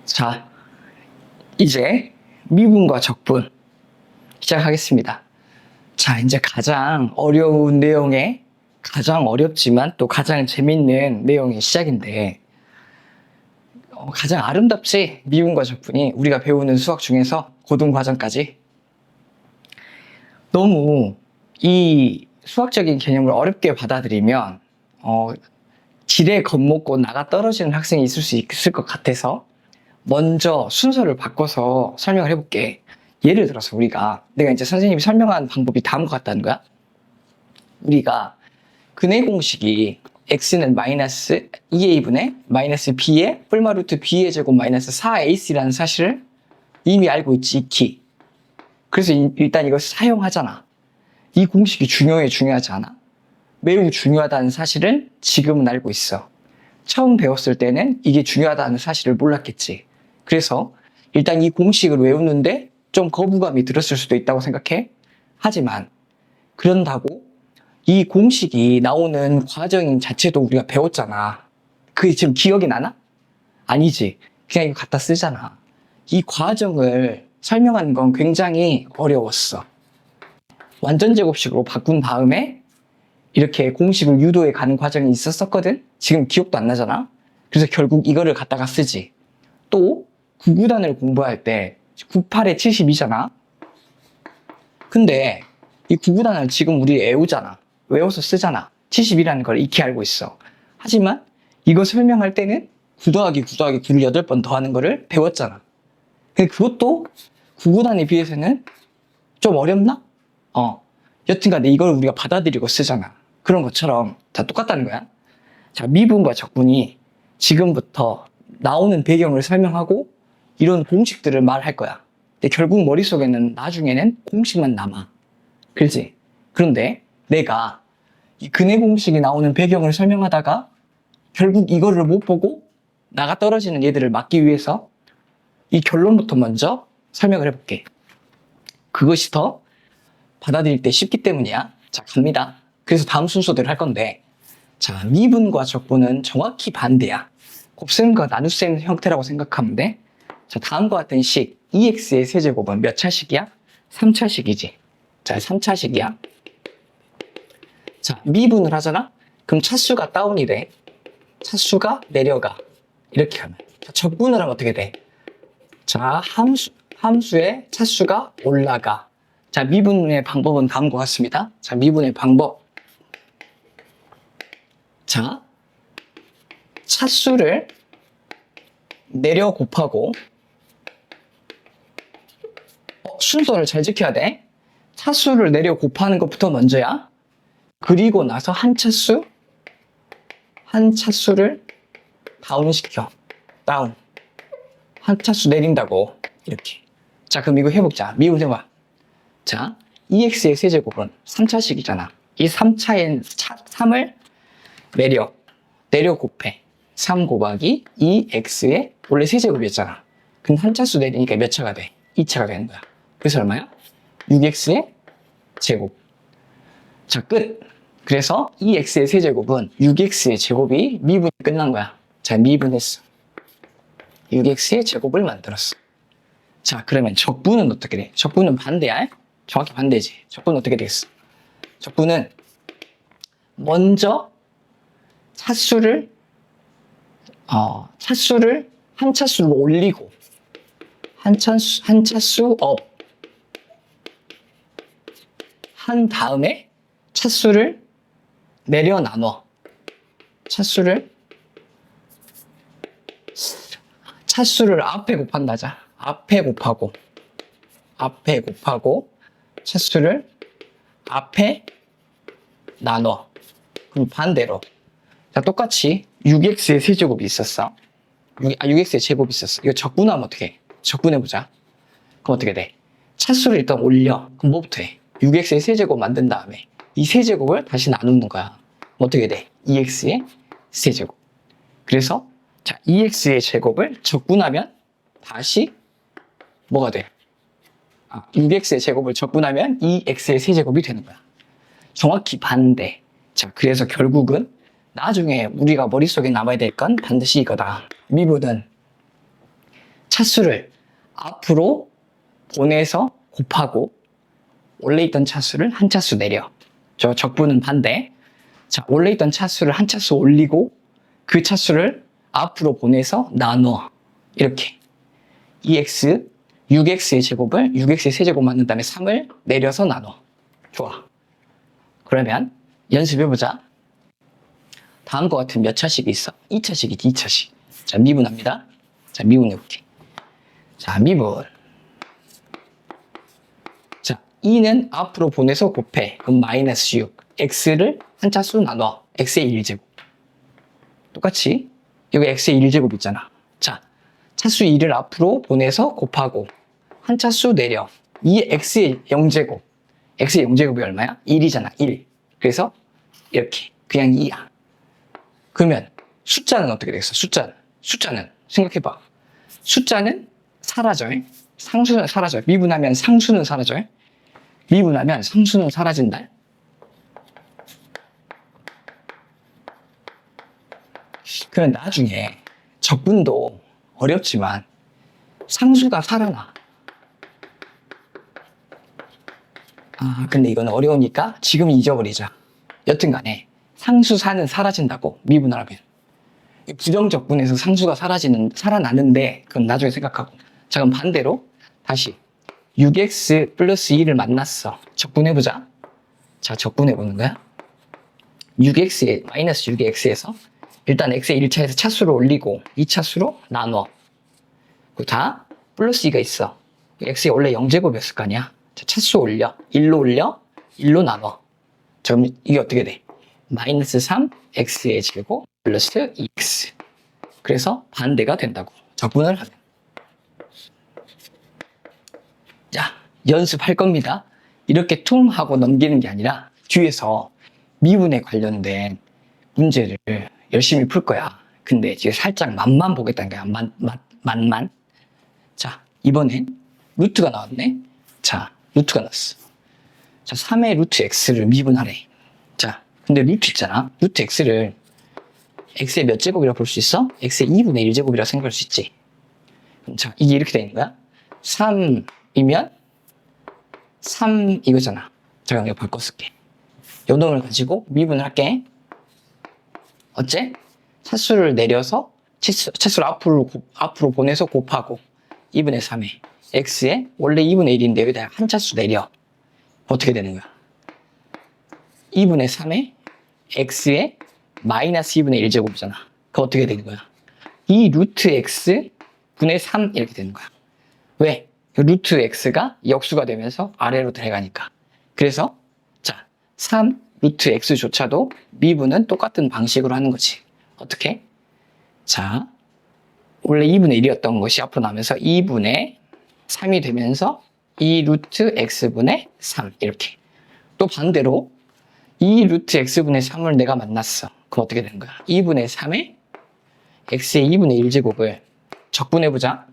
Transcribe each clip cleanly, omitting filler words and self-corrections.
자, 이제 미분과 적분 시작하겠습니다. 자, 이제 가장 어려운 내용의 가장 어렵지만 또 가장 재밌는 내용의 시작인데 가장 아름답지? 미분과 적분이 우리가 배우는 수학 중에서 고등과정까지 너무 이 수학적인 개념을 어렵게 받아들이면 지레 겁먹고 나가 떨어지는 학생이 있을 수 있을 것 같아서 먼저 순서를 바꿔서 설명을 해볼게. 예를 들어서 내가 이제 선생님이 설명한 방법이 다음과 같다는 거야. 우리가 근의 공식이 x는 마이너스 2a분의 마이너스 b의 뿔마루트 b의 제곱 마이너스 4ac라는 사실을 이미 알고 있지, 익히. 그래서 일단 이걸 사용하잖아. 이 공식이 중요하지 않아? 매우 중요하다는 사실을 지금은 알고 있어. 처음 배웠을 때는 이게 중요하다는 사실을 몰랐겠지. 그래서 일단 이 공식을 외우는데 좀 거부감이 들었을 수도 있다고 생각해. 하지만 그런다고 이 공식이 나오는 과정 자체도 우리가 배웠잖아. 그게 지금 기억이 나나? 아니지. 그냥 이거 갖다 쓰잖아. 이 과정을 설명하는 건 굉장히 어려웠어. 완전 제곱식으로 바꾼 다음에 이렇게 공식을 유도해 가는 과정이 있었거든? 지금 기억도 안 나잖아? 그래서 결국 이거를 갖다가 쓰지. 또 9구단을 공부할 때 98에 72잖아? 근데 이 9구단을 지금 우리 외워서 쓰잖아. 70이라는 걸 익히 알고 있어. 하지만 이거 설명할 때는 9 더하기 9 더하기 9를 8번 더하는 거를 배웠잖아. 근데 그것도 9구단에 비해서는 좀 어렵나? 여튼간에 이걸 우리가 받아들이고 쓰잖아. 그런 것처럼 다 똑같다는 거야. 자, 미분과 적분이 지금부터 나오는 배경을 설명하고 이런 공식들을 말할 거야. 근데 결국 머릿속에는 나중에는 공식만 남아. 그렇지? 그런데 내가 이 근의 공식이 나오는 배경을 설명하다가 결국 이거를 못 보고 나가 떨어지는 얘들을 막기 위해서 이 결론부터 먼저 설명을 해볼게. 그것이 더 받아들일 때 쉽기 때문이야. 자, 갑니다. 그래서 다음 순서대로 할 건데, 자, 미분과 적분은 정확히 반대야. 곱셈과 나눗셈 형태라고 생각하면 돼. 자, 다음과 같은 식 2x의 세제곱은 몇 차식이야? 3차식이지. 자, 3차식이야. 자, 미분을 하잖아? 그럼 차수가 다운이 돼. 차수가 내려가. 이렇게 하면. 자, 적분을 하면 어떻게 돼? 자, 함수의 차수가 올라가. 자, 미분의 방법은 다음과 같습니다. 자, 미분의 방법. 자, 차수를 내려 곱하고 순서를 잘 지켜야 돼. 차수를 내려 곱하는 것부터 먼저야. 그리고 나서 한 차수를 다운시켜. 다운. 한 차수 내린다고. 이렇게. 자, 그럼 이거 해보자. 미분 해봐. 자, 2x의 세제곱은 3차식이잖아. 이 3차엔 3을 내려 곱해. 3 곱하기 2x의 원래 세제곱이었잖아. 그럼 한 차수 내리니까 몇 차가 돼? 2차가 되는 거야. 그래서 얼마야? 6x의 제곱. 자, 끝. 그래서 2x의 세제곱은 6x의 제곱이 미분이 끝난 거야. 자, 미분했어. 6x의 제곱을 만들었어. 자, 그러면 적분은 어떻게 돼? 적분은 반대야. 정확히 반대지. 적분은 어떻게 되겠어? 적분은 먼저 차수를 한 차수로 올리고 한 차수 업 한 다음에 차수를 내려 나눠. 차수를 앞에 곱한다. 자, 앞에 곱하고 차수를 앞에 나눠. 그럼 반대로. 자, 똑같이 6x의 세제곱이 있었어. 6x의 제곱이 있었어. 이거 적분하면 어떻게 해? 적분해보자. 그럼 어떻게 돼? 차수를 일단 올려. 그럼 뭐부터 해? 6x의 세제곱 만든 다음에 이 세제곱을 다시 나누는 거야. 그럼 어떻게 돼? 2x의 세제곱. 그래서 자, 2x의 제곱을 적분하면 다시 뭐가 돼? 6x의 제곱을 적분하면 2x의 세제곱이 되는 거야. 정확히 반대. 자, 그래서 결국은 나중에 우리가 머릿속에 남아야 될 건 반드시 이거다. 미분은 차수를 앞으로 보내서 곱하고 원래 있던 차수를 한 차수 내려. 저 적분은 반대. 자, 원래 있던 차수를 한 차수 올리고 그 차수를 앞으로 보내서 나눠. 이렇게. 2x, 6x의 제곱을 6x의 세제곱 만든 다음에 3을 내려서 나눠. 좋아. 그러면 연습해보자. 다음과 같은 몇 차식이 있어? 2차식이지, 2차식. 자, 미분합니다. 자, 미분해볼게. 자, 미분. 자, 2는 앞으로 보내서 곱해. 그럼 마이너스 6. x를 한 차수로 나눠. x의 1제곱. 똑같이 여기 x의 1제곱 있잖아. 자, 차수 2를 앞으로 보내서 곱하고 한 차수 내려. 이 x의 0제곱. x의 0제곱이 얼마야? 1이잖아. 1. 그래서 이렇게 그냥 2야. 그러면 숫자는 어떻게 되겠어? 숫자는 생각해봐. 숫자는 사라져. 상수는 사라져. 미분하면 상수는 사라져. 미분하면 상수는 사라진다. 그럼 나중에 적분도 어렵지만 상수가 살아나. 아, 근데 이건 어려우니까 지금 잊어버리자. 여튼간에 상수사는 사라진다고, 미분을 하면. 부정적분에서 상수가 살아나는데 그건 나중에 생각하고. 자, 그럼 반대로 다시 6x 플러스 2를 만났어. 적분해보자. 자, 적분해보는 거야. 6x에 마이너스 6의 x에서 일단 x의 1차에서 차수를 올리고 2차수로 나눠. 그리고 다 플러스 2가 있어. x가 원래 0제곱이었을 거 아니야. 자, 차수 올려. 1로 올려. 1로 나눠. 자, 그럼 이게 어떻게 돼? 마이너스 3 x의 제곱 플러스 2x. 그래서 반대가 된다고. 적분을 하면. 자, 연습할 겁니다. 이렇게 퉁 하고 넘기는 게 아니라 뒤에서 미분에 관련된 문제를 열심히 풀 거야. 근데 지금 살짝 맛만 보겠다는 거야. 맛만. 자, 이번엔 루트가 나왔네. 자, 루트가 나왔어. 자, 3의 루트 x를 미분하래. 자, 근데 루트 있잖아. 루트 x를 x의 몇 제곱이라고 볼 수 있어? x의 2분의 1제곱이라고 생각할 수 있지. 자, 이게 이렇게 되는 거야. 3이면 3 이거잖아. 자, 이거 바꿔 쓸게. 요 놈을 가지고 미분을 할게. 어째? 차수를 내려서 차수를 앞으로 보내서 곱하고 2분의 3에 x에 원래 2분의 1인데 여기다 한 차수 내려. 어떻게 되는 거야? 2분의 3에 x에 마이너스 2분의 1제곱이잖아. 그거 어떻게 되는 거야? 2 루트 x 분의 3 이렇게 되는 거야. 왜? 루트 x가 역수가 되면서 아래로 들어가니까. 그래서 자, 3 루트 x조차도 미분은 똑같은 방식으로 하는 거지. 어떻게? 자, 원래 2분의 1이었던 것이 앞으로 나면서 2분의 3이 되면서 2 루트 x분의 3 이렇게. 또 반대로 2 루트 x분의 3을 내가 만났어. 그럼 어떻게 되는 거야? 2분의 3에 x의 2분의 1제곱을 적분해보자.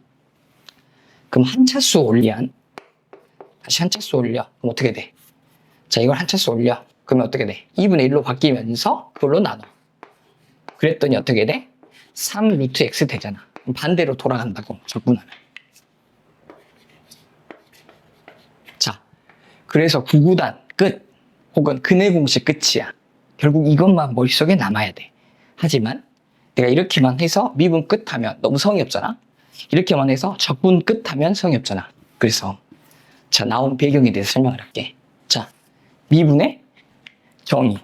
그럼 한 차수 올리안. 다시 한 차수 올려. 그럼 어떻게 돼? 자, 이걸 한 차수 올려. 그러면 어떻게 돼? 2분의 1로 바뀌면서 그걸로 나눠. 그랬더니 어떻게 돼? 3 루트 x 되잖아. 그럼 반대로 돌아간다고, 적분하면. 자, 그래서 구구단 끝. 혹은 근해 공식 끝이야. 결국 이것만 머릿속에 남아야 돼. 하지만 내가 이렇게만 해서 미분 끝 하면 너무 성의 없잖아. 이렇게만 해서 적분 끝 하면 성의 없잖아. 그래서 자, 나온 배경에 대해서 설명을 할게. 자, 미분의 정의.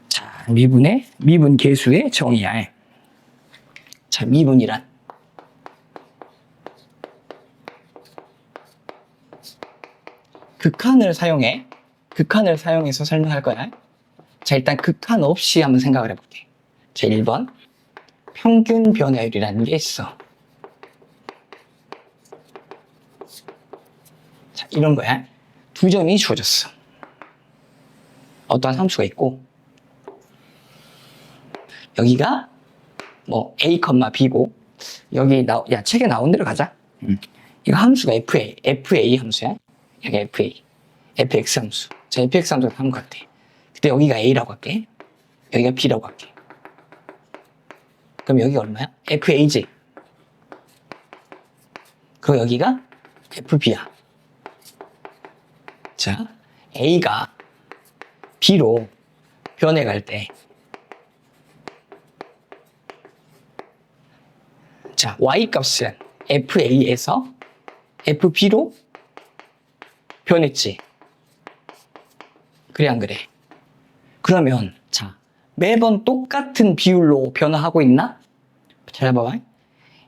자, 미분 계수의 정의야. 자, 미분이란 극한을 사용해서 설명할 거야. 자, 일단 극한 없이 한번 생각을 해볼게. 자, 1번. 평균 변화율이라는 게 있어. 자, 이런 거야. 두 점이 주어졌어. 어떠한 함수가 있고, 여기가 뭐 a, b고, 여기 야, 책에 나온 대로 가자. 이거 함수가 fa 함수야. 여기 fx 함수. 자, fx 함수가 다음 것 같아. 근데 여기가 a라고 할게. 여기가 b라고 할게. 그럼 여기가 얼마야? FA지. 그리고 여기가 FB야. 자, A가 B로 변해갈 때, 자, Y 값은 FA에서 FB로 변했지. 그래, 안 그래? 그러면, 자, 매번 똑같은 비율로 변화하고 있나? 잘 봐봐.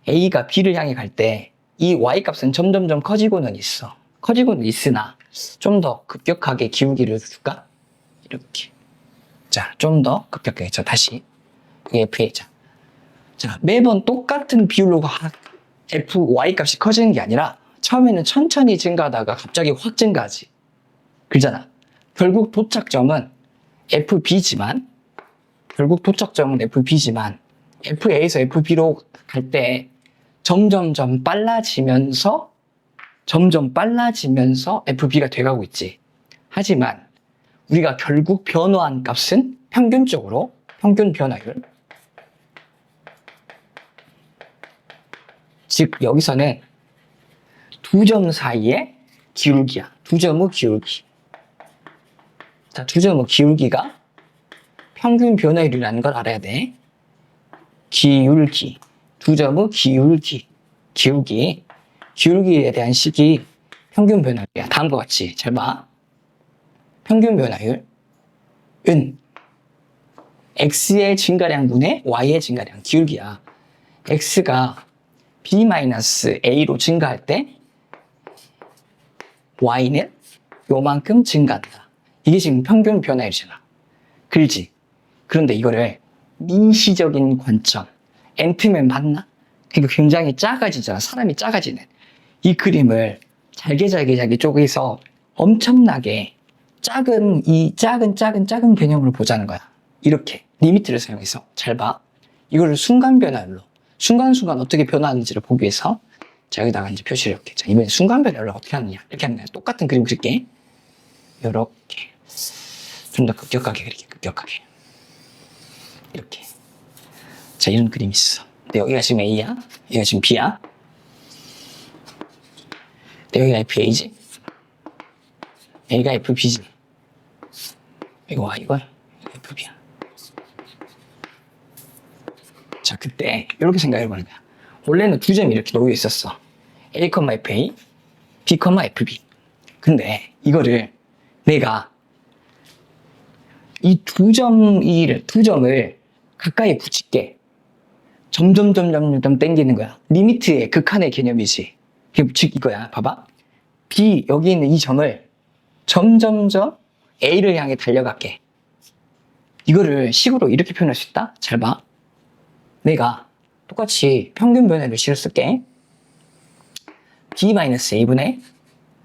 A가 B를 향해 갈 때, 이 Y 값은 점점점 커지고는 있어. 커지고는 있으나, 좀 더 급격하게 기울기를 줄까? 이렇게. 자, 좀 더 급격하게. 자, 다시. 이게 FA. 자, 매번 똑같은 비율로 FY 값이 커지는 게 아니라, 처음에는 천천히 증가하다가 갑자기 확 증가하지. 그러잖아. 결국 도착점은 FB지만, FA에서 FB로 갈 때 점점 빨라지면서 FB가 돼가고 있지. 하지만 우리가 결국 변화한 값은 평균적으로 평균 변화율, 즉 여기서는 두 점 사이의 기울기야. 두 점의 기울기. 자, 두 점의 기울기가 평균 변화율이라는 걸 알아야 돼. 기울기. 두 점의 기울기에 대한 식이 평균 변화율이야. 다음과 같이 잘 봐. 평균 변화율은 x의 증가량분의 y의 증가량, 기울기야. x가 b-a로 증가할 때 y는 요만큼 증가한다. 이게 지금 평균 변화율이잖아. 그렇지? 그런데 이거를 미시적인 관점, 앤트맨 맞나? 그러니까 굉장히 작아지잖아. 사람이 작아지는. 이 그림을 잘게 쪼개서 엄청나게 작은 개념으로 보자는 거야. 이렇게 리미트를 사용해서. 잘 봐. 이거를 순간 변화율로, 순간순간 어떻게 변화하는지를 보기 위해서 자, 여기다가 이제 표시를 이렇게. 자, 이번엔 순간 변화율로 어떻게 하느냐. 이렇게 하는 거야. 똑같은 그림 그릴게. 요렇게. 좀 더 급격하게 그릴게. 급격하게. 이렇게. 자, 이런 그림이 있어. 근데 여기가 지금 A야. 여기가 지금 B야. 근데 여기가 FA지. A가 FB지. 이거 FB야. 자, 그때 이렇게 생각해보는 거야. 원래는 두 점이 이렇게 놓여 있었어. A, FA, B, FB. 근데 이거를 내가 이 두 점을 가까이 붙일게. 점점 당기는 거야. 리미트의 극한의 개념이지. 즉 이거야. 봐봐. B, 여기 있는 이 점을 점점점 A를 향해 달려갈게. 이거를 식으로 이렇게 표현할 수 있다? 잘 봐. 내가 똑같이 평균 변화를 식을 쓸게. B-A분의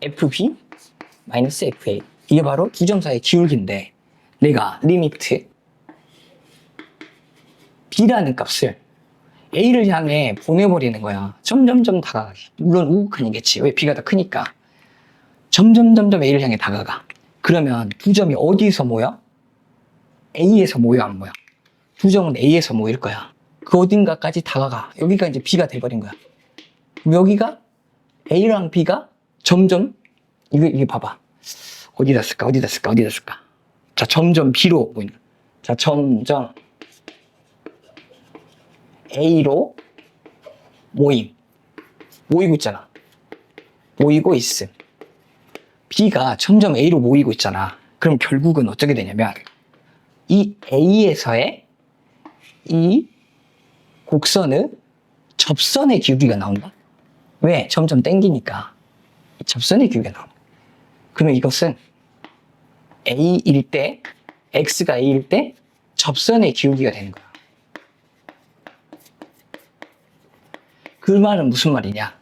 FB-FA. 이게 바로 두 점 사이의 기울기인데, 내가 리미트 B라는 값을 A를 향해 보내버리는 거야. 점점점 다가가게. 물론 우극한이겠지. 왜? B가 더 크니까. 점점 A를 향해 다가가. 그러면 두 점이 어디서 모여? A에서 모여, 안 모여? 두 점은 A에서 모일 거야. 그 어딘가까지 다가가. 여기가 이제 B가 돼버린 거야. 여기가 A랑 B가 점점, 이게 봐봐. 어디다 쓸까? 자, 점점 B로 모이는. 자, 점점 A로 모이고 있잖아. 모이고 있음. B가 점점 A로 모이고 있잖아. 그럼 결국은 어떻게 되냐면, 이 A에서의 이 곡선의 접선의 기울기가 나온다. 왜? 점점 당기니까 이 접선의 기울기가 나온다. 그러면 이것은 A일 때, X가 A일 때 접선의 기울기가 되는 거야. 그 말은 무슨 말이냐?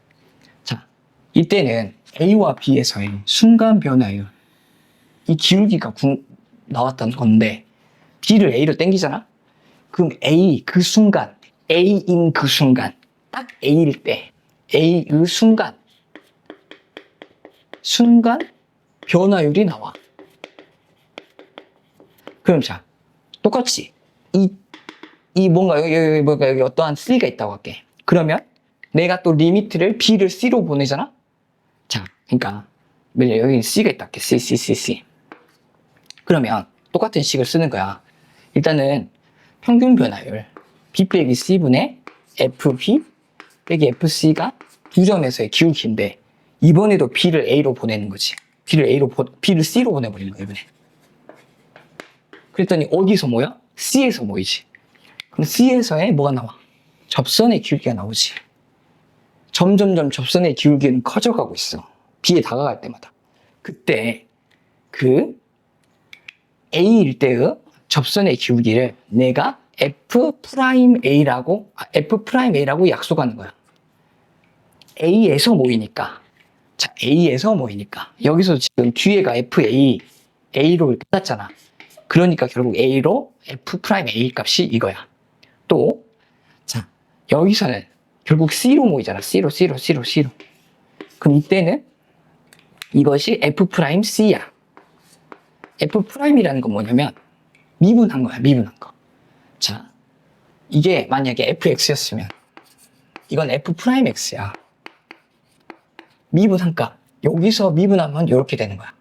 자, 이때는 A와 B에서의 순간 변화율, 이 기울기가 나왔던 건데, B를 A로 당기잖아? 그럼 A인 그 순간, 딱 A일 때, A의 순간 변화율이 나와. 그럼 자, 똑같이 이 이 뭔가 여기 어떠한 C가 있다고 할게. 그러면 내가 또 리미트를 B를 C로 보내잖아? 자, 그러니까 여기 C가 있다 할게. C. 그러면 똑같은 식을 쓰는 거야. 일단은 평균 변화율 B 빼기 C분의 FB 빼기 FC가 두 점에서의 기울기인데 이번에도 B를 A로 보내는 거지. B를 C로 보내버리는 거야, 이번에. 그랬더니 어디서 모여? C에서 모이지. 그럼 C에서의 뭐가 나와? 접선의 기울기가 나오지. 점점점 접선의 기울기는 커져가고 있어. B에 다가갈 때마다. 그때 그 A일 때의 접선의 기울기를 내가 F'A라고 약속하는 거야. A에서 모이니까. 자, A에서 모이니까. 여기서 지금 뒤에가 A로 끝났잖아. 그러니까 결국 A로 F'A 값이 이거야. 또, 자, 여기서는 결국 C로 모이잖아. C로. 그럼 이때는 이것이 F'C야. F'이라는 건 뭐냐면 미분한 거야, 미분한 거. 자, 이게 만약에 fx였으면 이건 F'X야. 미분한 값. 여기서 미분하면 이렇게 되는 거야.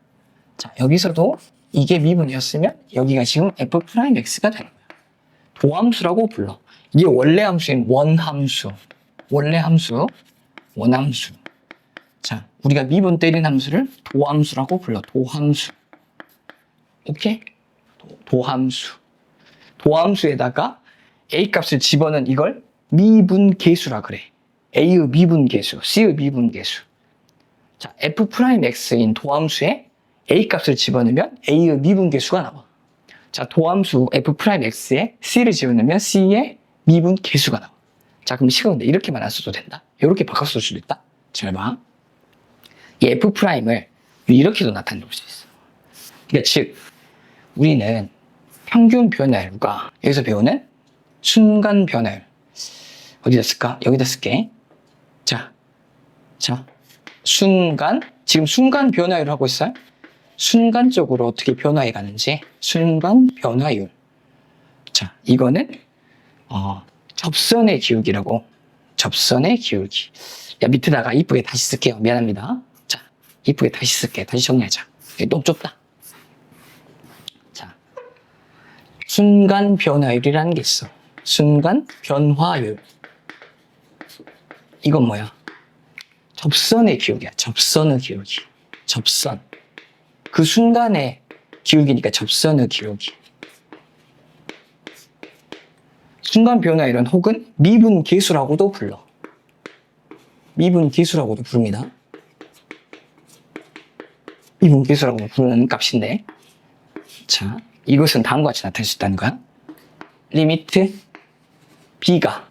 자, 여기서도 이게 미분이었으면 여기가 지금 F'X가 되는 거야. 도함수라고 불러. 이게 원래 함수인 원함수. 원함수. 자, 우리가 미분 때린 함수를 도함수라고 불러. 도함수. 오케이? 도함수에다가 A 값을 집어넣은 이걸 미분계수라 그래. A의 미분계수, C의 미분계수. 자, F'X인 도함수에 A 값을 집어넣으면 A의 미분계수가 나와. 자, 도함수 F'X에 C를 집어넣으면 C의 미분계수가 나와. 자, 그럼 식은 근데 이렇게만 안 써도 된다. 이렇게 바꿔 쓸 수도 있다. 잘 봐. 이 F'을 이렇게도 나타내 볼 수 있어. 그러니까 즉, 우리는 평균 변화율과 여기서 배우는 순간 변화율. 어디다 쓸까? 여기다 쓸게. 자, 지금 순간 변화율 하고 있어요? 순간적으로 어떻게 변화해 가는지 순간 변화율. 자, 이거는 접선의 기울기라고. 접선의 기울기. 야, 밑에다가 이쁘게 다시 쓸게요. 미안합니다. 자, 이쁘게 다시 쓸게. 다시 정리하자. 너무 좁다. 자, 순간 변화율이라는 게 있어. 순간 변화율. 이건 뭐야? 접선의 기울기야. 접선의 기울기. 접선. 그 순간의 기울기니까 접선의 기울기. 순간 변화율은 혹은 미분계수라고도 불러. 미분계수라고도 부릅니다. 미분계수라고 부르는 값인데, 자, 이것은 다음과 같이 나타낼 수 있다는 거야. 리미트 B가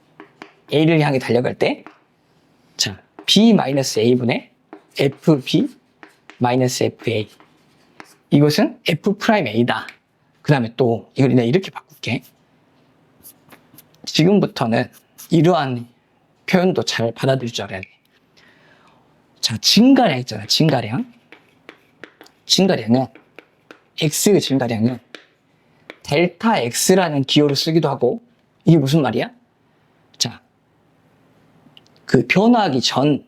A를 향해 달려갈 때, 자, B-A분의 FB-FA. 이것은 F'A다. 그 다음에 또, 이걸 내가 이렇게 바꿀게. 지금부터는 이러한 표현도 잘 받아들일 줄 알아야 돼. 자, 증가량 있잖아, 증가량은, X의 증가량은 델타 X라는 기호를 쓰기도 하고, 이게 무슨 말이야? 자, 그 변화하기 전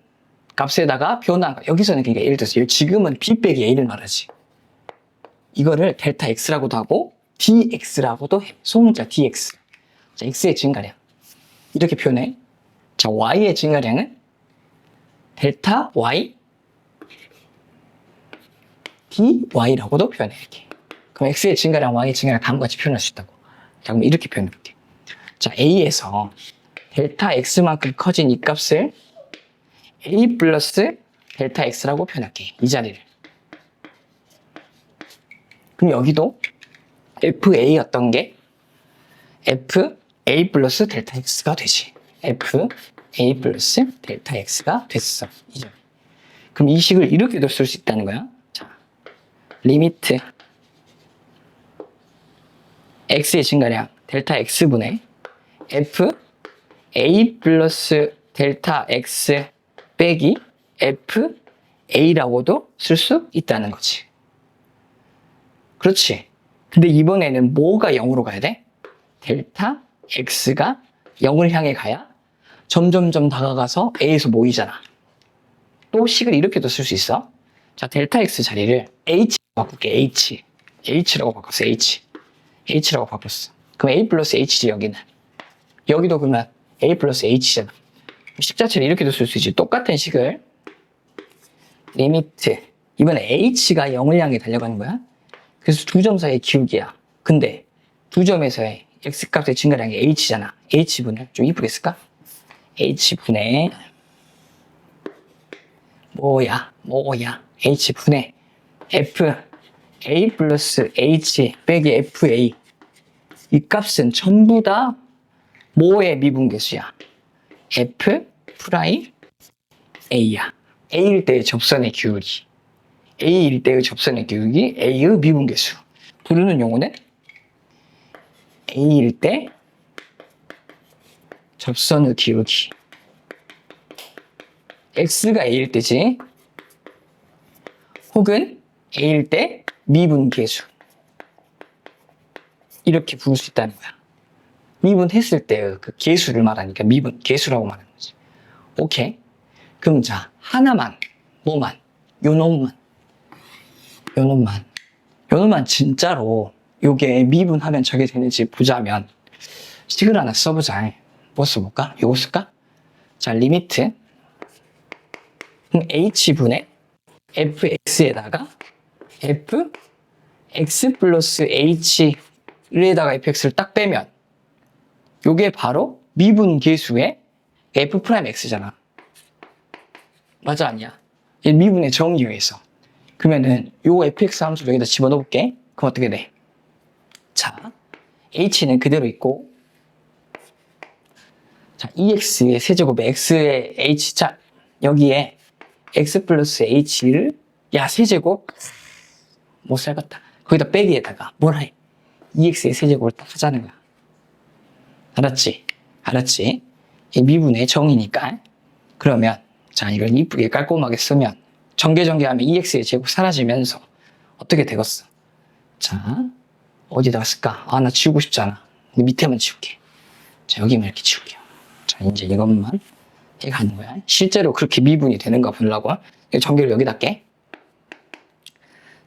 값에다가 여기서는 그러니까 예를 들어서 지금은 B 빼기 A를 말하지. 이거를 델타 X라고도 하고, DX라고도 해. 소문자 DX. 자, X의 증가량. 이렇게 표현해. 자, Y의 증가량은 델타 Y DY라고도 표현해. 이렇게. 그럼 X의 증가량, Y의 증가량 다음과 같이 표현할 수 있다고. 자, 그럼 이렇게 표현해 볼게. 자, A에서 델타 X만큼 커진 이 값을 A 플러스 델타 X라고 표현할게. 이 자리를. 그럼 여기도 FA였던 게 FA 플러스 델타 X가 되지. FA 플러스 델타 X가 됐어. 이 자리. 그럼 이 식을 이렇게도 쓸 수 있다는 거야. 자, 리미트 X의 증가량 델타 X분의 F A 플러스 델타 X 빼기 F A라고도 쓸 수 있다는 거지. 그렇지. 근데 이번에는 뭐가 0으로 가야 돼? 델타 x가 0을 향해 가야 점점점 다가가서 a에서 모이잖아. 또 식을 이렇게도 쓸 수 있어. 자, 델타 x 자리를 h라고 바꿀게. h라고 바꿨어. h라고 바꿨어. 그럼 a 플러스 h지 여기는. 여기도 그러면 a 플러스 h잖아. 식 자체를 이렇게도 쓸 수 있지. 똑같은 식을 리미트, 이번에 h가 0을 향해 달려가는 거야. 그래서 두 점 사이의 기울기야. 근데 두 점에서의 x값의 증가량이 h잖아. h분을 좀 이쁘게 쓸까? h분의 뭐야 h분의 f a 플러스 h 빼기 fa, 이 값은 전부 다 뭐의 미분계수야? f 프라임 a야. a일 때의 접선의 기울기, a일 때의 접선의 기울기 a의 미분계수. 부르는 용어는 a일 때 접선의 기울기, x가 a일 때지, 혹은 a일 때 미분계수, 이렇게 부를 수 있다는 거야. 미분했을 때의 그 계수를 말하니까 미분계수라고 말하는 거지. 오케이? 그럼 자, 하나만, 뭐만, 요 놈만 진짜로 요게 미분하면 저게 되는지 보자면 식을 하나 써보자. 뭐 써볼까? 요거 쓸까? 자, 리미트 h분의 fx에다가 fx 플러스 h에다가 fx를 딱 빼면 요게 바로 미분계수의 f 프라임 x잖아. 맞아, 아니야? 이 미분의 정의에 의해서. 그러면은 요 fx 함수를 여기다 집어넣을게. 그럼 어떻게 돼? 자, h는 그대로 있고, 자, ex의 세제곱에 x의 h, 자, 여기에 x 플러스 h를, 야, 세제곱? 못 살겠다. 거기다 빼기에다가 뭐라 해? 2x의 세제곱을 딱 하자는 거야. 알았지? 이 미분의 정의니까. 그러면 자, 이걸 이쁘게 깔끔하게 쓰면 전개하면 2x의 제곱 사라지면서 어떻게 되겠어? 자, 어디다가 쓸까? 아, 나 지우고 싶잖아. 근데 밑에만 지울게. 자, 여기만 이렇게 지울게요. 자, 이제 이것만 해가는 거야. 실제로 그렇게 미분이 되는가 보려고 전개를 여기다 깨.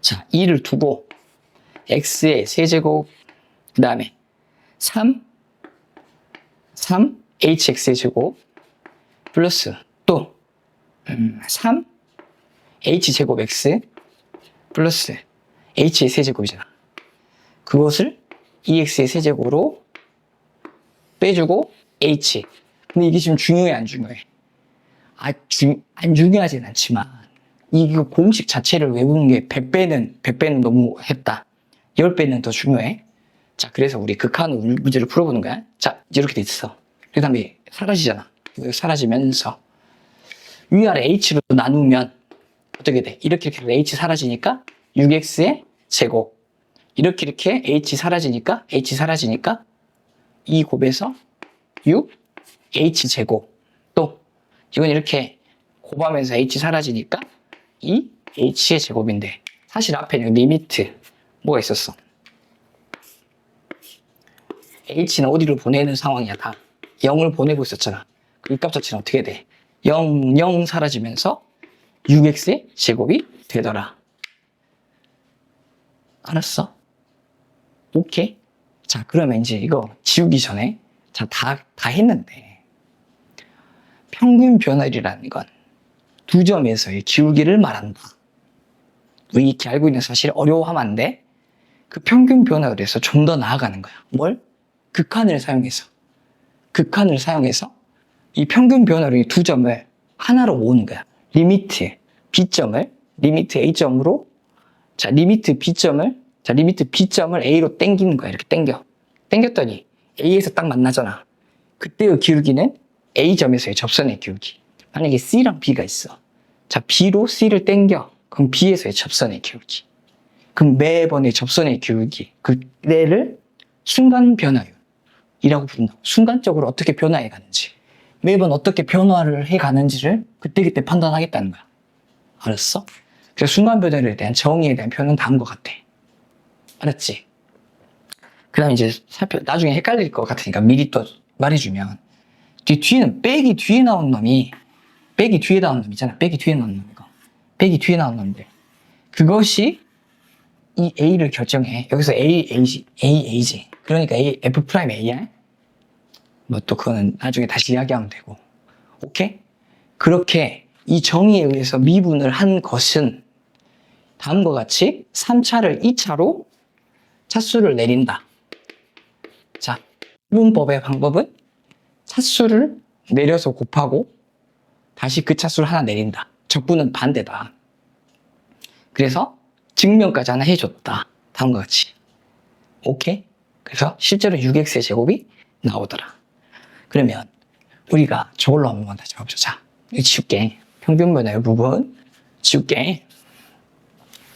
자, 2를 두고 x의 세제곱, 그 다음에 3hx의 제곱 플러스 또 3h제곱 x 플러스 h의 세제곱이잖아. 그것을 2x의 세제곱으로 빼주고 h. 근데 이게 지금 중요해, 안 중요해? 안 중요하진 않지만 이거 공식 자체를 외우는 게 100배는 너무 했다. 10배는 더 중요해. 자, 그래서 우리 극한 문제를 풀어보는 거야. 자, 이렇게 돼 있어. 그 다음에 사라지잖아. 사라지면서 위아래 h로 나누면 어떻게 돼? 이렇게 h 사라지니까 6x의 제곱, 이렇게 h 사라지니까 이 곱에서 6h 제곱, 또 이건 이렇게 곱하면서 h 사라지니까 2h의 제곱인데, 사실 앞에는 리미트 뭐가 있었어? h는 어디로 보내는 상황이야? 다 0을 보내고 있었잖아. 그 값 자체는 어떻게 돼? 0 사라지면서 6x의 제곱이 되더라. 알았어? 오케이? 자, 그러면 이제 이거 지우기 전에, 자, 다 했는데, 평균 변화율이라는 건 두 점에서의 기울기를 말한다. 우리 이렇게 알고 있는 사실 어려워하면 안 돼. 그 평균 변화율에서 좀 더 나아가는 거야. 뭘? 극한을 사용해서 이 평균 변화율의 두 점을 하나로 모으는 거야. 리미트 B점을 리미트 A점으로, 자, 리미트 B점을 A로 당기는 거야. 이렇게 당겼더니 A에서 딱 만나잖아. 그때의 기울기는 A점에서의 접선의 기울기. 만약에 C랑 B가 있어. 자, B로 C를 당겨. 그럼 B에서의 접선의 기울기. 그럼 매번의 접선의 기울기, 그때를 순간 변화율이라고 부른다. 순간적으로 어떻게 변화해 가는지, 매번 어떻게 변화를 해 가는지를 그때그때 판단하겠다는 거야. 알았어? 그래서 순간 변화율에 대한 정의에 대한 표현은 다음과 같아. 알았지? 그 다음에 이제 나중에 헷갈릴 것 같으니까 미리 또 말해주면, 뒤에는 백이 뒤에 나온 놈이, 백이 뒤에 나온 놈 있잖아. 백이 뒤에 나온 놈, 이거. 백이 뒤에 나온 놈인데, 그것이 이 A를 결정해. 여기서 A지. 그러니까 F 프라임 AR? 뭐 또 그거는 나중에 다시 이야기하면 되고. 오케이? 그렇게 이 정의에 의해서 미분을 한 것은 다음과 같이 3차를 2차로 차수를 내린다. 자, 미분법의 방법은 차수를 내려서 곱하고 다시 그 차수를 하나 내린다. 적분은 반대다. 그래서 증명까지 하나 해줬다. 다음과 같이. 오케이? 그래서 실제로 6x의 제곱이 나오더라. 그러면 우리가 저걸로 한번 다시 봐보자. 자, 이거 지울게. 평균변화의 부분 지울게.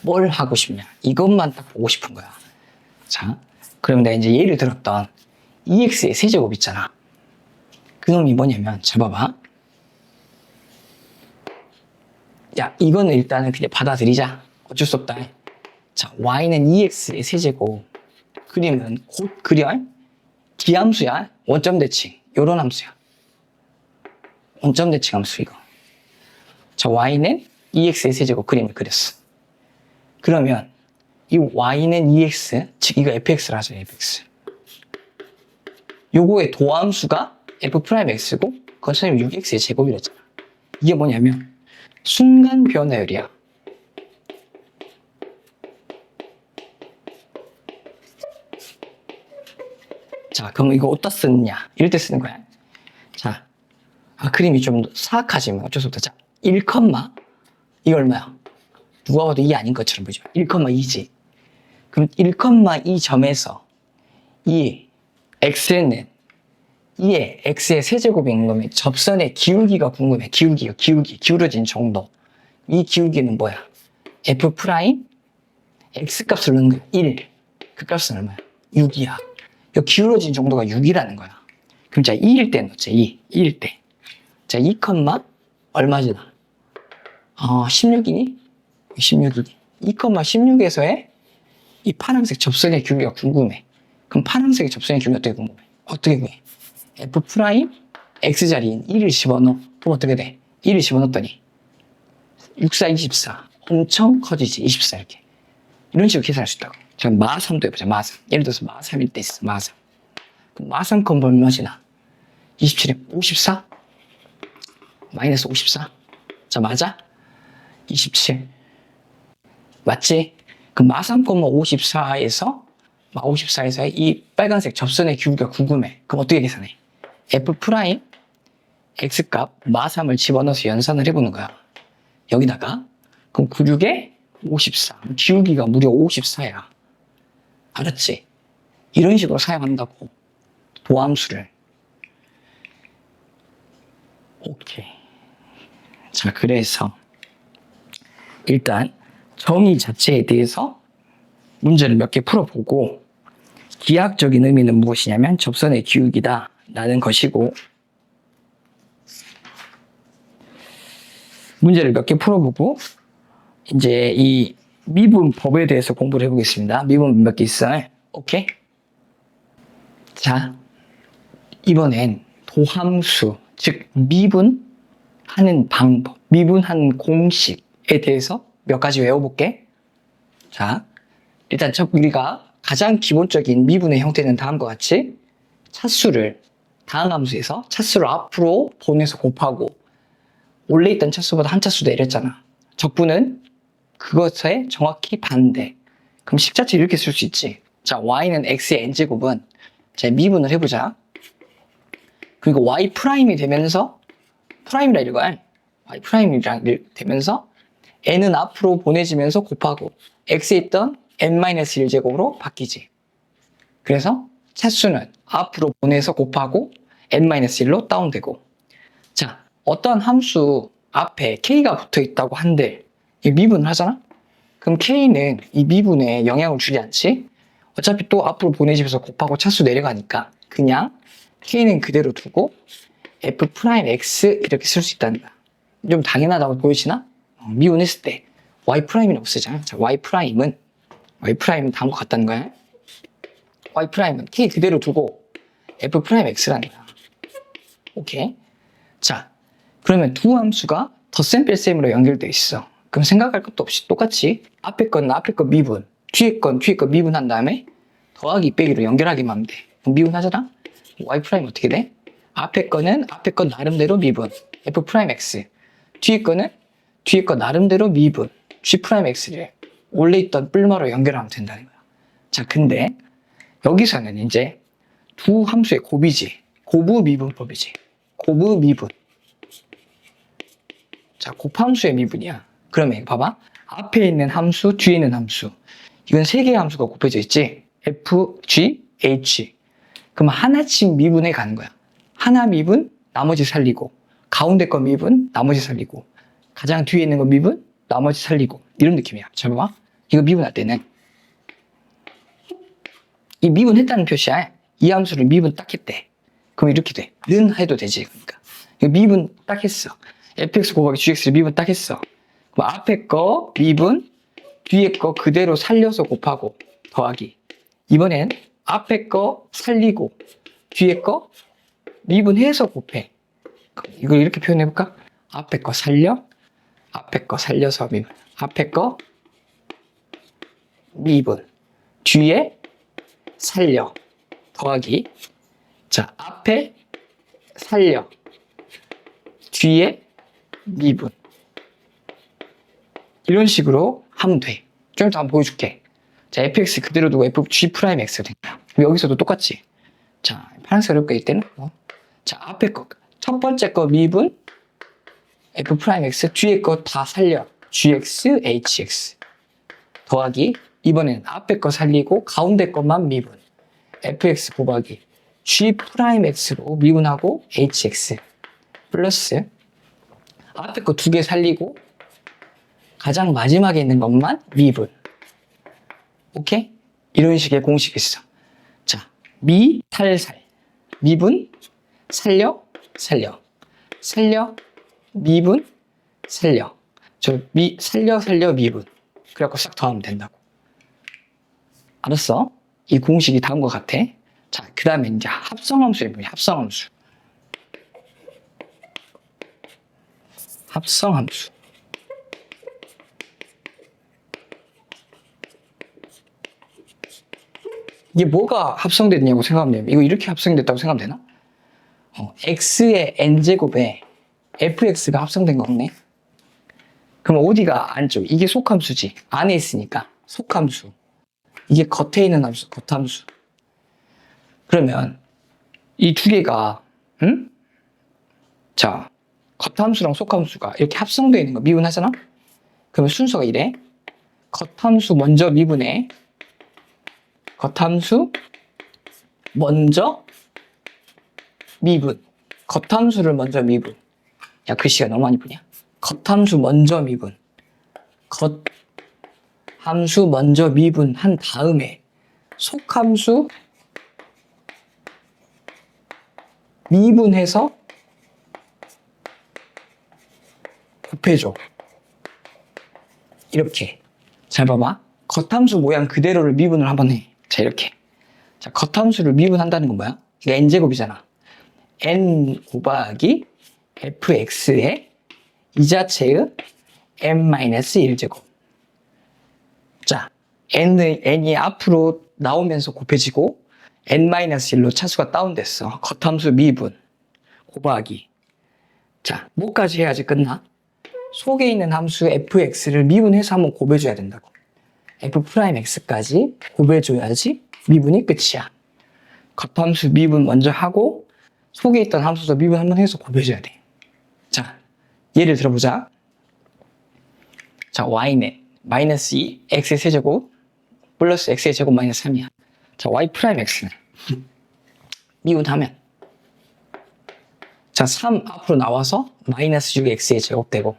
뭘 하고 싶냐? 이것만 딱 보고 싶은 거야. 자, 그러면 내가 이제 예를 들었던 2x의 세제곱 있잖아. 그놈이 뭐냐면, 잘 봐봐. 야, 이거는 일단은 그냥 받아들이자. 어쩔 수 없다. 자, y는 2x의 세제곱. 그림은 곧 그려. 기함수야. 원점 대칭. 요런 함수야. 원점 대칭 함수 이거. 자, y는 2x의 세제곱 그림을 그렸어. 그러면 이 y는 2x, 즉 이거 fx를 하죠. fx. 요거의 도함수가 f'x고 그건 선생님 6x의 제곱이랬잖아. 이게 뭐냐면 순간 변화율이야. 자, 그럼 이거 어디다 쓰느냐? 이럴 때 쓰는 거야. 자, 그림이 좀 사악하지만 어쩔 수 없다. 자, 1, 이거 얼마야? 누가 봐도 2 아닌 것처럼 보이죠? 1,2지. 그럼 1,2 점에서 이 x는 2의 x의 세제곱인 거면 접선의 기울기가 궁금해. 기울어진 정도. 이 기울기는 뭐야? f 프라임 x 값을 넣는 거야. 1. 그 값은 얼마야? 6이야. 이 기울어진 정도가 6이라는 거야. 그럼 자, 2일 때 넣자. 2일 때. 자, 2, 얼마지 나? 16이니? 16이니? 2,16에서의 이 파란색 접선의 기울기가 궁금해. 그럼 파란색의 접선의 기울기 어떻게 궁금해? 어떻게 구해? f 프라임 x 자리인 1을 집어넣어. 그럼 어떻게 돼? 1을 집어넣었더니 6, 4, 24. 엄청 커지지. 24 이렇게. 이런 식으로 계산할 수 있다고. 자, 마3도 해보자. 마3. 예를 들어서 마3일 때 있어. 마3. 그럼 마3 건 얼마지 나? 27에 54? 마이너스 54? 자, 맞아? 27. 맞지? 그럼 마3, 54에서 마54에서의 이 빨간색 접선의 기울기가 궁금해. 그럼 어떻게 계산해? f 프라임 x 값 마3을 집어넣어서 연산을 해보는 거야. 여기다가 그럼 96에 54. 기울기가 무려 54야. 알았지? 이런 식으로 사용한다고. 도함수를. 오케이. 자, 그래서 일단 정의 자체에 대해서 문제를 몇 개 풀어보고 기하학적인 의미는 무엇이냐면 접선의 기울기다 라는 것이고, 문제를 몇 개 풀어보고 이제 이 미분법에 대해서 공부를 해보겠습니다. 미분 몇 개 있어요. 오케이? 자, 이번엔 도함수, 즉 미분하는 방법, 미분하는 공식에 대해서 몇 가지 외워볼게. 자, 일단 우리가 가장 기본적인 미분의 형태는 다음과 같이 차수를 다음 함수에서 차수를 앞으로 보내서 곱하고 원래 있던 차수보다 한 차수 내렸잖아. 적분은 그것에 정확히 반대. 그럼 식자체 이렇게 쓸 수 있지. 자, y는 x의 n제곱은 자, 미분을 해보자. 그리고 y 프라임이 되면서 프라임이라 읽어야 y 프라임이랑 되면서 n은 앞으로 보내지면서 곱하고 x에 있던 n-1제곱으로 바뀌지. 그래서 차수는 앞으로 보내서 곱하고 n-1로 다운되고, 자, 어떤 함수 앞에 k가 붙어 있다고 한들 미분을 하잖아? 그럼 k는 이 미분에 영향을 주지 않지? 어차피 또 앞으로 보내지면서 곱하고 차수 내려가니까 그냥 k는 그대로 두고 f'x 이렇게 쓸 수 있다는 거야. 좀 당연하다고 보이시나? 미분했을 때 y 프라임은 없으잖아. 자, y 프라임은 다음과 같다는 거야. y 프라임은 k 그대로 두고 f 프라임 x라는 거야. 오케이. 자, 그러면 두 함수가 덧셈 뺄셈으로 연결돼 있어. 그럼 생각할 것도 없이 똑같이 앞에 건 앞에 거 미분, 뒤에 건 뒤에 거 미분한 다음에 더하기 빼기로 연결하기만 하면 돼. 그럼 미분하잖아? y 프라임 어떻게 돼? 앞에 거는 앞에 거 나름대로 미분, f 프라임 x. 뒤에 거는 뒤에 거 나름대로 미분, g 프라임 x를 원래 있던 뿔마로 연결하면 된다는 거야. 자, 근데 여기서는 이제 두 함수의 곱이지. 고부 미분법이지. 고부 미분. 자, 곱함수의 미분이야. 그러면 이거 봐봐. 앞에 있는 함수, 뒤에 있는 함수. 이건 세 개의 함수가 곱해져 있지. f, g, h. 그럼 하나씩 미분해 가는 거야. 하나 미분, 나머지 살리고. 가운데 거 미분, 나머지 살리고. 가장 뒤에 있는 거 미분, 나머지 살리고. 이런 느낌이야. 잘 봐봐. 이거 미분할 때는 이 미분했다는 표시야. 이 함수를 미분 딱 했대. 그럼 이렇게 돼. 는 해도 되지. 그러니까 이거 미분 딱 했어. fx 곱하기 gx를 미분 딱 했어. 그럼 앞에 거 미분, 뒤에 거 그대로 살려서 곱하고 더하기. 이번엔 앞에 거 살리고 뒤에 거 미분해서 곱해. 그럼 이걸 이렇게 표현해볼까? 앞에 거 살려, 앞에 거 살려서 미분, 앞에 거 미분, 뒤에 살려 더하기. 자, 앞에 살려, 뒤에 미분. 이런 식으로 하면 돼. 좀 이따 한번 보여줄게. 자, fx 그대로 두고 fg 프라임 x가 된 거야. 여기서도 똑같이. 자, 파란색 어렵게 할 때는 자, 앞에 거, 첫 번째 거 미분 f 프라임 x, 뒤에 거 다 살려 gx, hx 더하기. 이번엔 앞에 거 살리고 가운데 것만 미분 fx 곱하기 g 프라임 x로 미분하고 hx 플러스 앞에 거 두 개 살리고 가장 마지막에 있는 것만 미분. 오케이? 이런 식의 공식이 있어. 자, 미, 탈살. 미분, 살려, 살려. 살려, 미분, 살려. 살려, 살려, 미분. 그래갖고 싹 더하면 된다고. 알았어? 이 공식이 다음과 같아. 자, 그 다음에 이제 합성함수의 분야, 합성함수. 합성함수. 이게 뭐가 합성됐냐고 생각하면 돼요. 이거 이렇게 합성됐다고 생각하면 되나? x의 n제곱에 fx가 합성된 거 없네? 그럼 어디가 안쪽? 이게 속함수지. 안에 있으니까 속함수. 이게 겉에 있는 함수, 겉함수. 그러면 이 두 개가 자, 겉함수랑 속함수가 이렇게 합성되어 있는 거 미분하잖아? 그러면 순서가 이래. 겉함수 먼저 미분해. 겉함수 먼저 미분. 겉함수를 먼저 미분. 야, 글씨가 너무 안 이쁘냐? 겉함수 먼저 미분. 겉함수 먼저 미분한 다음에 속함수 미분해서 곱해줘. 이렇게. 잘 봐봐. 겉함수 모양 그대로를 미분을 한번 해. 자, 이렇게. 자, 겉함수를 미분한다는 건 뭐야? 이거 n제곱이잖아. n 곱하기 fx의 이 자체의 n-1제곱. 자, n이 앞으로 나오면서 곱해지고 n-1로 차수가 다운됐어. 겉함수 미분 곱하기. 자, 뭐까지 해야지 끝나? 속에 있는 함수 fx를 미분해서 한번 곱해줘야 된다고. f'x까지 곱해줘야지 미분이 끝이야. 겉함수 미분 먼저 하고 속에 있던 함수도 미분 한번 해서 곱해줘야 돼. 자, 예를 들어보자. 자, y는 마이너스 2 x의 세제곱 플러스 x의 제곱 마이너스 3이야. 자, y 프라임 x는 미분하면 자, 3 앞으로 나와서 마이너스 6x의 제곱 되고,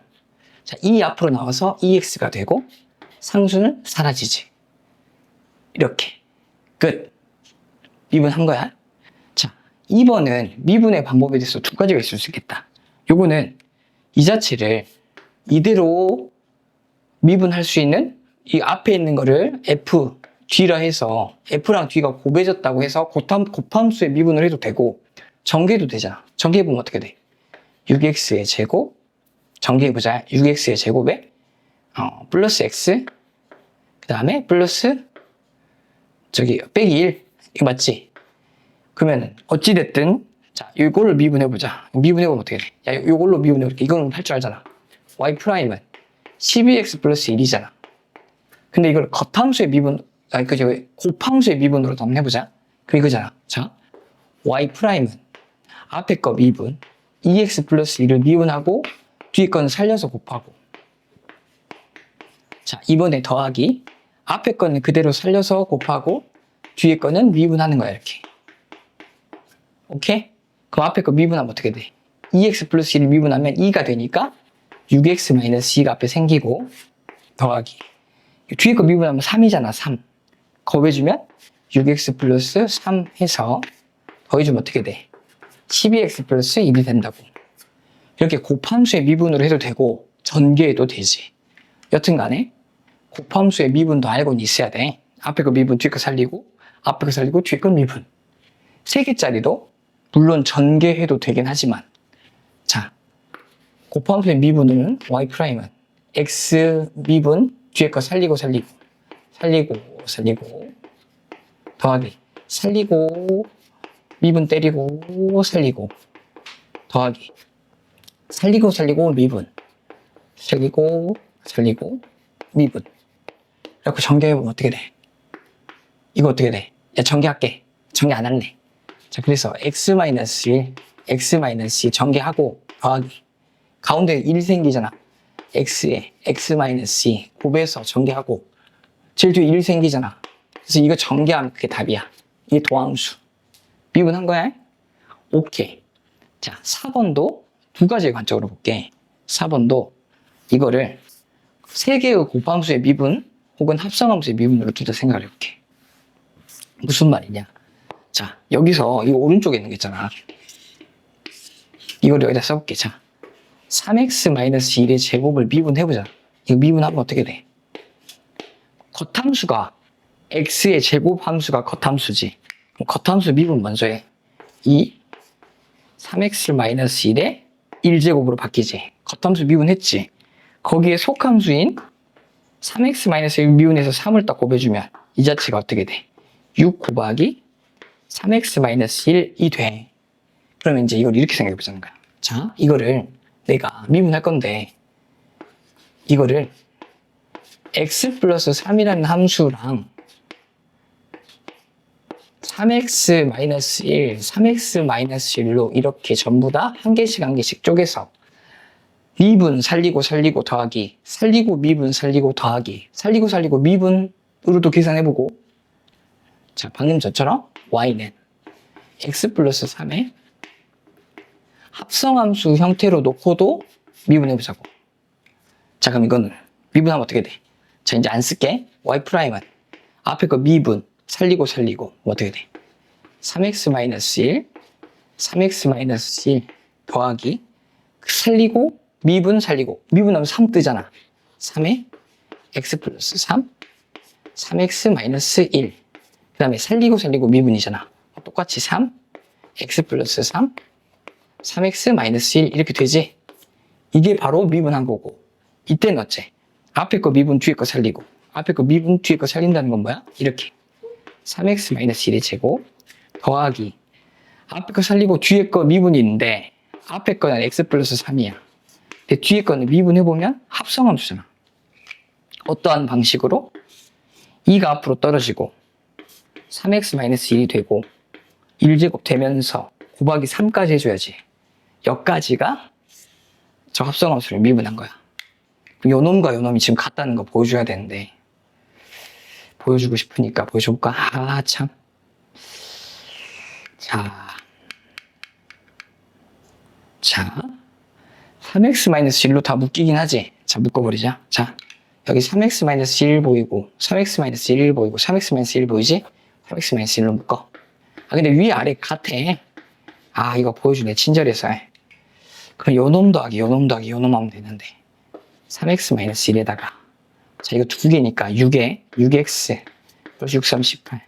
자, 2 앞으로 나와서 2x가 되고 상수는 사라지지. 이렇게 끝. 미분한 거야. 자, 2번은 미분의 방법에 대해서 두 가지가 있을 수 있겠다. 요거는 이 자체를 이대로 미분할 수 있는 이 앞에 있는 거를 f, D라 해서 F랑 D가 곱해졌다고 해서 곱함수의 미분을 해도 되고 전개도 되잖아. 전개해보면 어떻게 돼? 6x의 제곱 전개해보자. 6x의 제곱에 플러스 x 그 다음에 플러스 빼기 1 이거 맞지? 그러면 어찌됐든 자 이걸로 미분해보자. 미분해보면 어떻게 돼? 야 이걸로 미분해볼게. 이거는 할 줄 알잖아. y 프라임은 12x 플러스 1이잖아. 근데 이걸 겉함수의 미분 그죠? 곱함수의 미분으로 한번 해보자. 그럼 이거잖아. 자 y 프라임은 앞에 거 미분 2x 플러스 1을 미분하고 뒤에 거는 살려서 곱하고 자 이번에 더하기 앞에 거는 그대로 살려서 곱하고 뒤에 거는 미분하는 거야 이렇게. 오케이? 그럼 앞에 거 미분하면 어떻게 돼? 2x 플러스 1을 미분하면 2가 되니까 6x 마이너스 2가 앞에 생기고 더하기 뒤에 거 미분하면 3이잖아 3 곱해주면 6x 플러스 3 해서 더해주면 어떻게 돼? 12x 플러스 1이 된다고. 이렇게 곱함수의 미분으로 해도 되고 전개해도 되지. 여튼 간에 곱함수의 미분도 알고는 있어야 돼. 앞에 거 미분 뒤에 거 살리고 앞에 거 살리고 뒤에 거 미분 3개짜리도 물론 전개해도 되긴 하지만 자 곱함수의 미분은 y 프라임은 x 미분 뒤에 거 살리고 더하기 살리고 미분 때리고 살리고 더하기 살리고 미분 살리고 미분 이렇게 전개해보면 어떻게 돼? 이거 어떻게 돼? 야 전개할게. 전개 안 할래. 자 그래서 x-1 x-2 전개하고 더하기 가운데 1 생기잖아. x에 x-2 곱해서 전개하고 제일 뒤에 1 생기잖아. 그래서 이거 전개하면 그게 답이야. 이게 도함수. 미분한 거야? 오케이. 자 4번도 두 가지의 관점으로 볼게. 4번도 이거를 3개의 곱함수의 미분 혹은 합성함수의 미분으로 둘 다 생각을 해볼게. 무슨 말이냐? 자 여기서 이 오른쪽에 있는 게 있잖아. 이걸 여기다 써볼게. 자 3x-1의 제곱을 미분해보자. 이거 미분하면 어떻게 돼? 겉함수가 x의 제곱함수가 겉함수지. 그럼 겉함수 미분 먼저 해. 3x-1의 1제곱으로 바뀌지. 겉함수 미분했지. 거기에 속함수인 3x-1 미분해서 3을 딱 곱해주면 이 자체가 어떻게 돼? 6 곱하기 3x-1이 돼. 그러면 이제 이걸 이렇게 생각해 보자는 거야. 자, 이거를 내가 미분할 건데 이거를 x 플러스 3이라는 함수랑 3x-1, 3x-1로 이렇게 전부 다 한 개씩 쪼개서 미분 살리고 더하기 살리고 미분 살리고 더하기 살리고 미분으로도 계산해보고 자 방금 저처럼 y는 x 플러스 3에 합성함수 형태로 놓고도 미분해보자고. 자 그럼 이거는 미분하면 어떻게 돼? 자 이제 안 쓸게. y 프라임은 앞에 거 미분 살리고 어떻게 돼? 3x-1 3x-1 더하기 살리고 미분하면 3 뜨잖아. 3에 x 플러스 3 3x-1 그 다음에 살리고 미분이잖아. 똑같이 3 x 플러스 3 3x-1 이렇게 되지. 이게 바로 미분한 거고 이때는 어째? 앞에 거 미분 뒤에 거 살리고 앞에 거 미분 뒤에 거 살린다는 건 뭐야? 이렇게 3x-1의 제곱 더하기 앞에 거 살리고 뒤에 거 미분이 있는데 앞에 거는 x 플러스 3이야. 근데 뒤에 거는 미분해보면 합성함수잖아. 어떠한 방식으로? 2가 앞으로 떨어지고 3x-1이 되고 1제곱 되면서 곱하기 3까지 해줘야지. 여기까지가 저 합성함수를 미분한 거야. 요놈과 요놈이 지금 같다는 거 보여줘야 되는데 보여주고 싶으니까 보여줘볼까? 아 참. 자 3x-1로 다 묶이긴 하지. 자 묶어버리자. 자 여기 3x-1 보이고 3x-1 보이고 3x-1 보이지? 3x-1로 묶어. 아 근데 위아래 같아. 아 이거 보여주네. 친절해서. 그럼 요놈 더하기 요놈 하면 되는데 3x-1에다가 자 이거 두 개니까 6에 6x 플러스 6, 3, 18.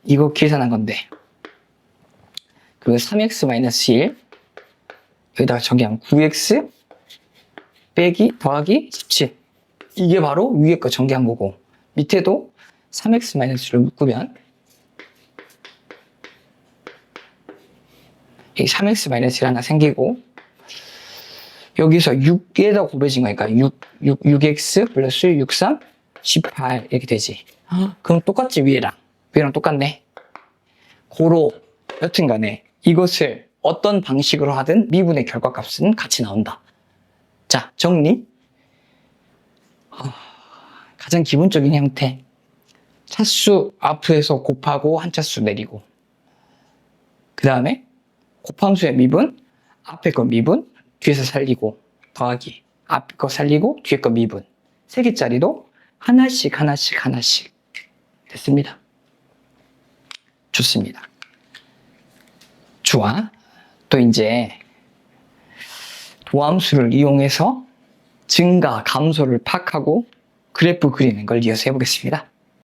이거 계산한 건데. 그리고 3x-1. 여기다가 정리하면 9x 빼기 더하기 17. 이게 바로 위에 거 전개한 거고, 밑에도 3x-를 묶으면 이 3x-1이 하나 생기고, 여기서 6에다 곱해진 거니까 6x 플러스 6, 3, 18 이렇게 되지. 그럼 똑같지, 위에랑 똑같네. 고로 여튼 간에 이것을 어떤 방식으로 하든 미분의 결과값은 같이 나온다. 자, 정리. 가장 기본적인 형태. 차수 앞에서 곱하고 한 차수 내리고, 그 다음에 곱함수의 미분, 앞에 거 미분, 뒤에서 살리고, 더하기, 앞에 거 살리고 뒤에 거 미분. 3개짜리도 하나씩 됐습니다. 좋습니다. 좋아. 또 이제 도함수를 이용해서 증가, 감소를 파악하고 그래프 그리는 걸 이어서 해보겠습니다.